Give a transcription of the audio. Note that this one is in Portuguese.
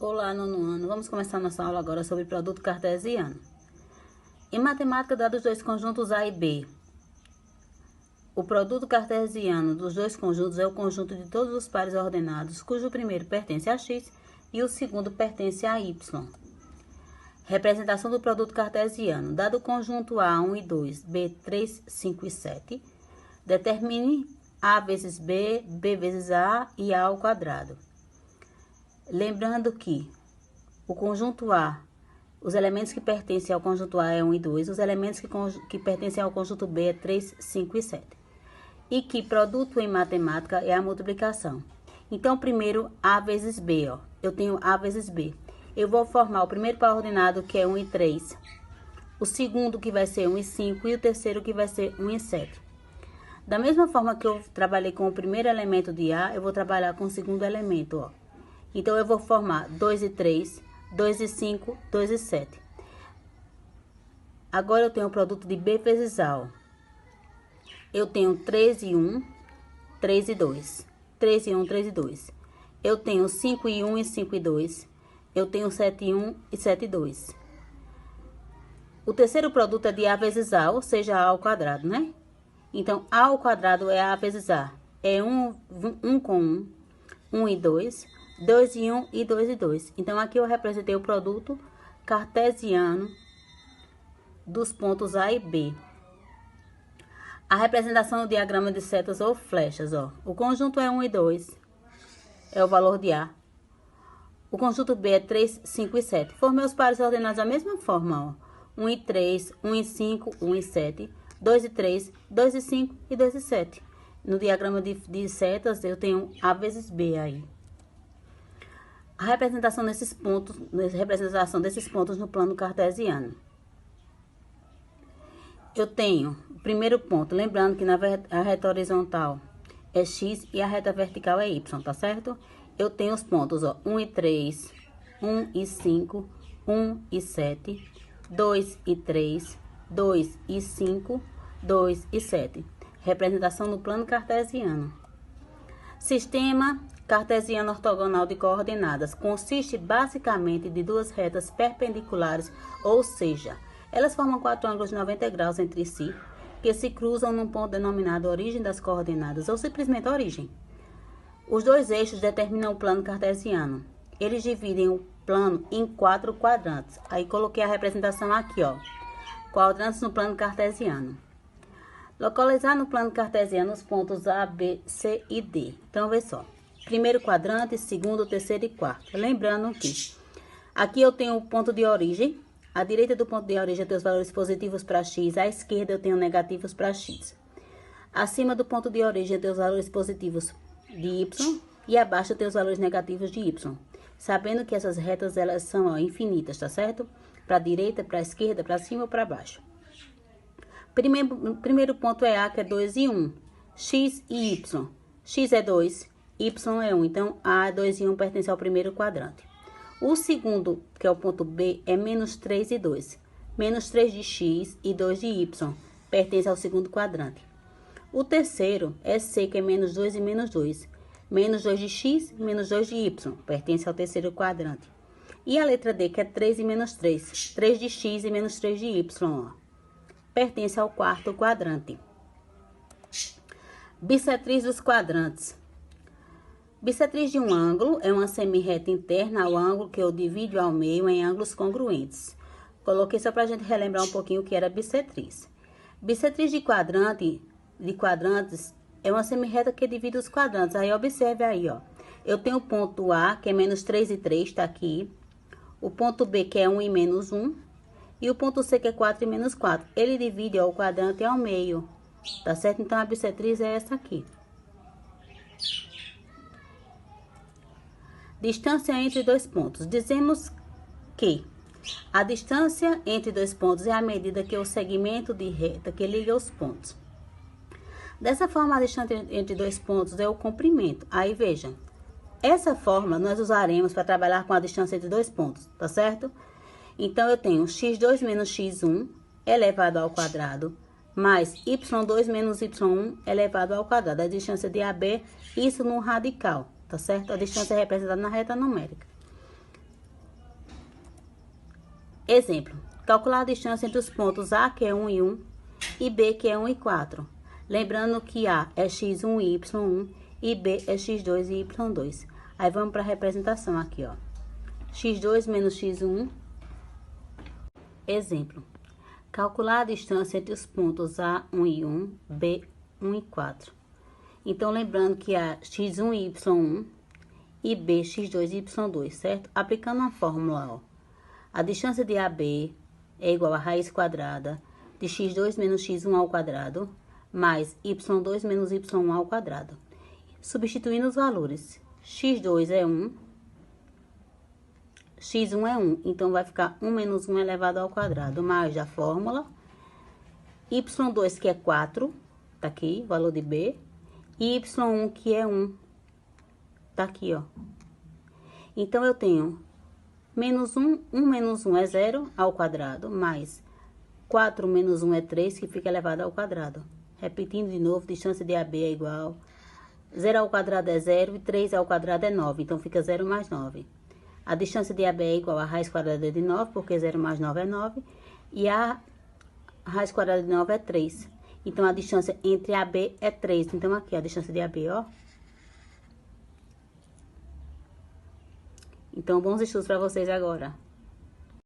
Olá, nono ano. Vamos começar nossa aula agora sobre produto cartesiano. Em matemática, dados dois conjuntos A e B. O produto cartesiano dos dois conjuntos é o conjunto de todos os pares ordenados, cujo primeiro pertence a x e o segundo pertence a y. Representação do produto cartesiano. Dado o conjunto A, 1 e 2, B, 3, 5 e 7, determine A vezes B, B vezes A e A ao quadrado. Lembrando que o conjunto A, os elementos que pertencem ao conjunto A é 1 e 2, os elementos que pertencem ao conjunto B é 3, 5 e 7. E que produto em matemática é a multiplicação. Então, primeiro, A vezes B, ó. Eu tenho A vezes B. Eu vou formar o primeiro par ordenado, que é 1 e 3. O segundo, que vai ser 1 e 5. E o terceiro, que vai ser 1 e 7. Da mesma forma que eu trabalhei com o primeiro elemento de A, eu vou trabalhar com o segundo elemento, ó. Então, eu vou formar 2 e 3, 2 e 5, 2 e 7. Agora, eu tenho o produto de B vezes A, ó. Eu tenho 3 e 1, 3 e 2. 3 e 1, 3 e 2. Eu tenho 5 e 1 e 5 e 2. Eu tenho 7 e 1 e 7 e 2. O terceiro produto é de A vezes A, ou seja, A ao quadrado, né? Então, A ao quadrado é A vezes A. É 1 com 1, 1 e 2, 2 e 1 e 2 e 2. Então, aqui eu representei o produto cartesiano dos pontos A e B. A representação do diagrama de setas ou flechas, ó. O conjunto é 1 e 2, é o valor de A. O conjunto B é 3, 5 e 7. Formei os pares ordenados da mesma forma, ó. 1 e 3, 1 e 5, 1 e 7, 2 e 3, 2 e 5 e 2 e 7. No diagrama de setas, eu tenho A vezes B aí. A representação desses pontos no plano cartesiano. Eu tenho o primeiro ponto, lembrando que a reta horizontal é x e a reta vertical é y, tá certo? Eu tenho os pontos, ó, 1 e 3, 1 e 5, 1 e 7, 2 e 3, 2 e 5, 2 e 7. Representação no plano cartesiano. Sistema cartesiano ortogonal de coordenadas consiste basicamente de duas retas perpendiculares, ou seja, elas formam quatro ângulos de 90 graus entre si, que se cruzam num ponto denominado origem das coordenadas, ou simplesmente origem. Os dois eixos determinam o plano cartesiano. Eles dividem o plano em 4 quadrantes. Aí, coloquei a representação aqui, ó. Quadrantes no plano cartesiano. Localizar no plano cartesiano os pontos A, B, C e D. Então, vê só. Primeiro quadrante, segundo, terceiro e quarto. Lembrando que aqui eu tenho o ponto de origem. À direita do ponto de origem eu tenho os valores positivos para x. À esquerda eu tenho negativos para x. Acima do ponto de origem eu tenho os valores positivos de y. E abaixo eu tenho os valores negativos de y. Sabendo que essas retas elas são, ó, infinitas, tá certo? Para a direita, para a esquerda, para cima ou para baixo. Primeiro ponto é A, que é 2 e 1. X e y. X é 2, y é 1. Então, A, 2 e 1 pertence ao primeiro quadrante. O segundo, que é o ponto B, é menos 3 e 2. Menos 3 de x e 2 de y. Pertence ao segundo quadrante. O terceiro é C, que é menos 2 e menos 2. Menos 2 de x e menos 2 de y. Pertence ao terceiro quadrante. E a letra D, que é 3 e menos 3. 3 de x e menos 3 de y, ó. Pertence ao quarto quadrante. Bissetriz dos quadrantes. Bissetriz de um ângulo é uma semirreta interna ao ângulo que eu divido ao meio em ângulos congruentes. Coloquei só para a gente relembrar um pouquinho o que era bissetriz. Bissetriz de quadrantes é uma semirreta que divide os quadrantes. Aí, observe aí, ó. Eu tenho o ponto A, que é menos 3 e 3, tá aqui. O ponto B, que é 1 e menos 1. E o ponto C, que é 4 e menos 4. Ele divide, ó, o quadrante ao meio. Tá certo? Então, a bissetriz é essa aqui. Distância entre dois pontos. Dizemos que a distância entre dois pontos é a medida que o segmento de reta que liga os pontos. Dessa forma, a distância entre dois pontos é o comprimento. Aí, veja, essa fórmula nós usaremos para trabalhar com a distância entre dois pontos, tá certo? Então, eu tenho x2 menos x1 elevado ao quadrado, mais y2 menos y1 elevado ao quadrado. A distância de AB, isso no radical, tá certo? A distância é representada na reta numérica. Exemplo, calcular a distância entre os pontos A, que é 1 e 1, e B, que é 1 e 4. Lembrando que A é x1 e y1 e B é x2 e y2. Aí vamos para a representação aqui, ó. x2 menos x1. Exemplo, calcular a distância entre os pontos A, 1 e 1, B, 1 e 4. Então, lembrando que A, x1 e y1 e B, x2 e y2, certo? Aplicando a fórmula, ó. A distância de AB é igual a raiz quadrada de x2 menos x1 ao quadrado, mais y2 menos y1 ao quadrado. Substituindo os valores, x2 é 1, x1 é 1, então vai ficar 1 menos 1 elevado ao quadrado, mais a fórmula, y2 que é 4, tá aqui, o valor de B, e y1 que é 1, tá aqui, ó. Então, eu tenho menos 1, 1 menos 1 é 0 ao quadrado, mais 4 menos 1 é 3, que fica elevado ao quadrado. Repetindo de novo, distância de AB é igual, 0 ao quadrado é 0 e 3 ao quadrado é 9, então fica 0 mais 9. A distância de AB é igual a raiz quadrada de 9, porque 0 mais 9 é 9, e a raiz quadrada de 9 é 3. Então, a distância entre AB é 3. Então, aqui a distância de AB, ó. Então, bons estudos para vocês agora.